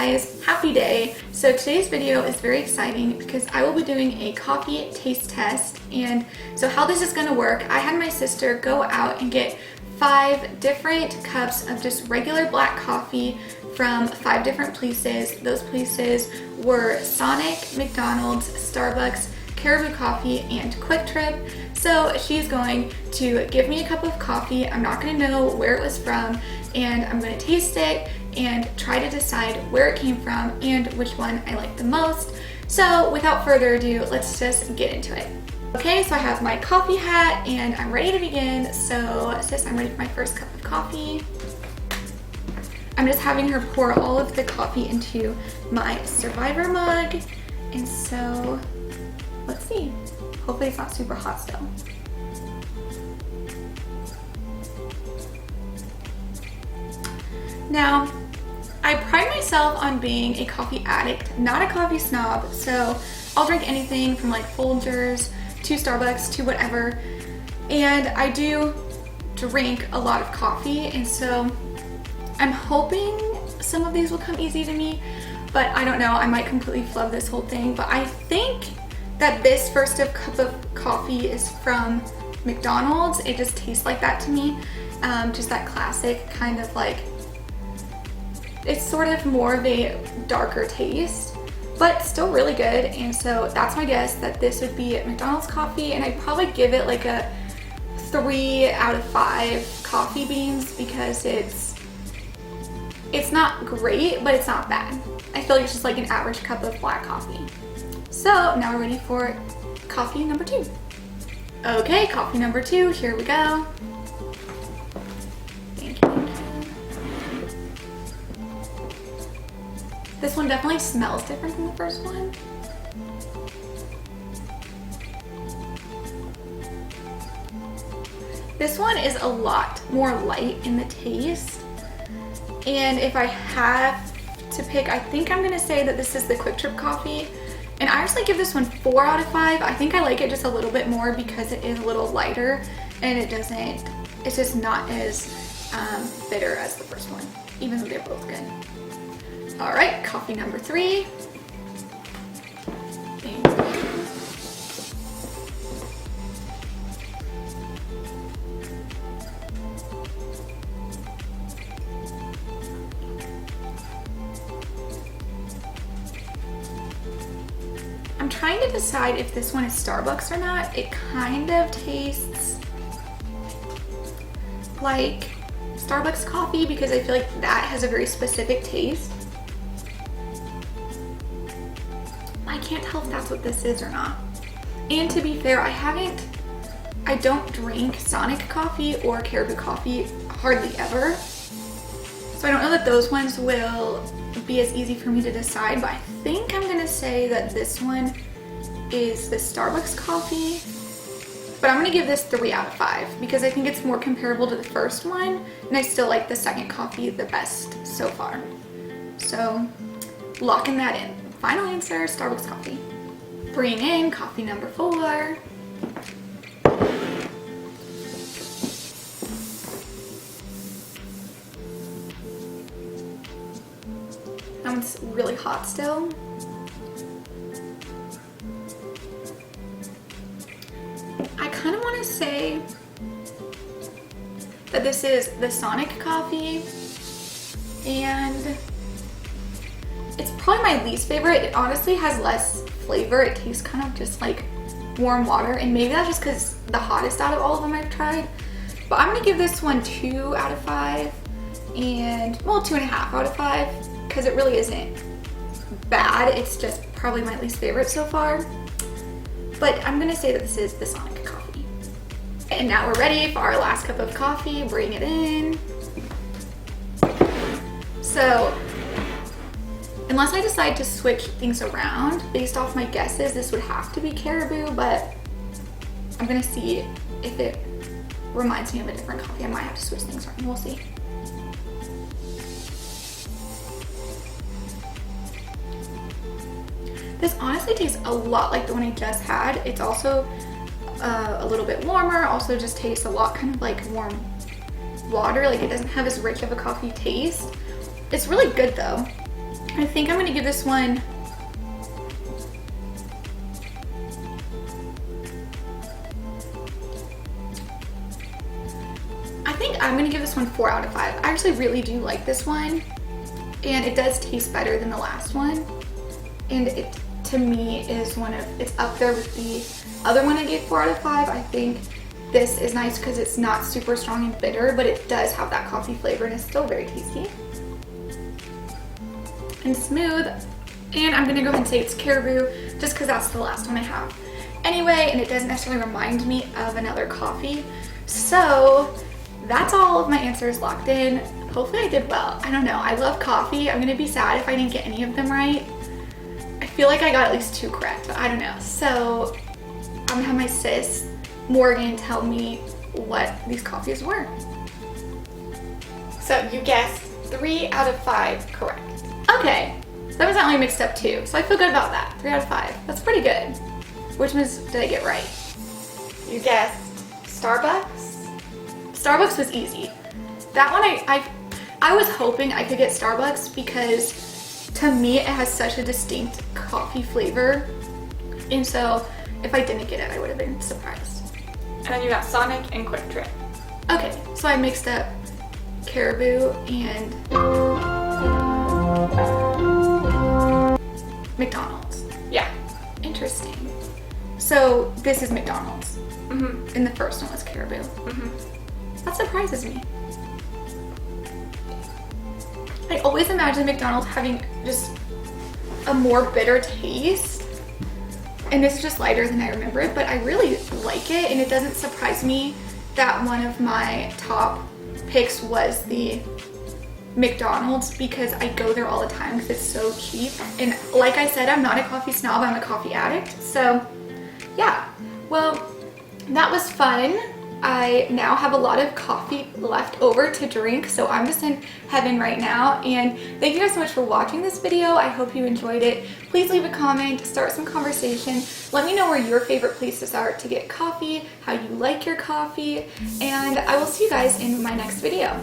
guys, happy day. So today's video is very exciting because I will be doing a coffee taste test. And so how this is going to work, I had my sister go out and get 5 different cups of just regular black coffee from 5 different places. Those places were Sonic, McDonald's, Starbucks, Caribou Coffee, and QuikTrip. So she's going to give me a cup of coffee. I'm not going to know where it was from, and I'm going to taste it and try to decide where it came from and which one I like the most. So without further ado, let's just get into it. Okay, so I have my coffee hat and I'm ready to begin. So sis, I'm ready for my first cup of coffee. I'm just having her pour all of the coffee into my Survivor mug. And so let's see. Hopefully it's not super hot still. Now, I pride myself on being a coffee addict, not a coffee snob. So I'll drink anything from like Folgers to Starbucks to whatever. And I do drink a lot of coffee. And so I'm hoping some of these will come easy to me, but I don't know. I might completely flub this whole thing, but I think that this first cup of coffee is from McDonald's. It just tastes like that to me. Just that classic kind of like, it's sort of more of a darker taste, but still really good. And so that's my guess that this would be McDonald's coffee, and I'd probably give it like a 3 out of 5 coffee beans because it's not great, but it's not bad. I feel like it's just like an average cup of black coffee. So now we're ready for coffee number 2. Okay, coffee number 2, here we go. Thank you. This one definitely smells different than the first one. This one is a lot more light in the taste. And if I have to pick, I think I'm gonna say that this is the QuikTrip coffee. And I actually give this one 4 out of 5. I think I like it just a little bit more because it is a little lighter and it's just not as bitter as the first one, even though they're both good. All right, coffee number 3. Thank you. I'm trying to decide if this one is Starbucks or not. It kind of tastes like Starbucks coffee because I feel like that has a very specific taste. I can't tell if that's what this is or not. And to be fair, I don't drink Sonic coffee or Caribou coffee hardly ever. So I don't know that those ones will be as easy for me to decide, but I think I'm gonna say that this one is the Starbucks coffee. But I'm gonna give this 3 out of 5 because I think it's more comparable to the first one, and I still like the second coffee the best so far. So locking that in. Final answer, Starbucks coffee. Bring in coffee number 4. That one's really hot still. I kind of want to say that this is the Sonic coffee, and it's probably my least favorite. It honestly has less flavor. It tastes kind of just like warm water, and maybe that's just because the hottest out of all of them I've tried. But I'm gonna give this one 2 out of 5, and well, 2.5 out of 5, because it really isn't bad. It's just probably my least favorite so far. But I'm gonna say that this is the Sonic coffee. And now we're ready for our last cup of coffee. Bring it in. So, unless I decide to switch things around based off my guesses, this would have to be Caribou, but I'm gonna see if it reminds me of a different coffee. I might have to switch things around. We'll see. This honestly tastes a lot like the one I just had. It's also a little bit warmer, also just tastes a lot kind of like warm water. Like, it doesn't have as rich of a coffee taste. It's really good though. I think I'm gonna give this one I'm gonna give this one 4 out of 5. I actually really do like this one, and it does taste better than the last one. And it, to me, is it's up there with the other one I gave 4 out of 5. I think this is nice because it's not super strong and bitter, but it does have that coffee flavor and it's still very tasty and smooth. And I'm gonna go ahead and say it's Caribou just because that's the last one I have. Anyway, and it doesn't necessarily remind me of another coffee. So that's all of my answers locked in. Hopefully I did well. I don't know, I love coffee. I'm gonna be sad if I didn't get any of them right. I feel like I got at least 2 correct, but I don't know. So I'm gonna have my sis, Morgan, tell me what these coffees were. So you guessed 3 out of 5 correct. Okay, that was only mixed up 2, so I feel good about that. 3 out of 5, that's pretty good. Which ones did I get right? You guessed Starbucks. Starbucks was easy. That one I was hoping I could get Starbucks because to me it has such a distinct coffee flavor. And so if I didn't get it, I would have been surprised. And then you got Sonic and QuikTrip. Okay, so I mixed up Caribou and McDonald's. Yeah. Interesting. So this is McDonald's. Mm-hmm. And the first one was Caribou. Mm-hmm. That surprises me. I always imagine McDonald's having just a more bitter taste. And this is just lighter than I remember it, but I really like it, and it doesn't surprise me that one of my top picks was the McDonald's because I go there all the time because it's so cheap. And like I said, I'm not a coffee snob, I'm a coffee addict. So yeah, well, that was fun. I now have a lot of coffee left over to drink, so I'm just in heaven right now. And thank you guys so much for watching this video. I hope you enjoyed it. Please leave a comment, start some conversation. Let me know where your favorite places are to get coffee, how you like your coffee, and I will see you guys in my next video.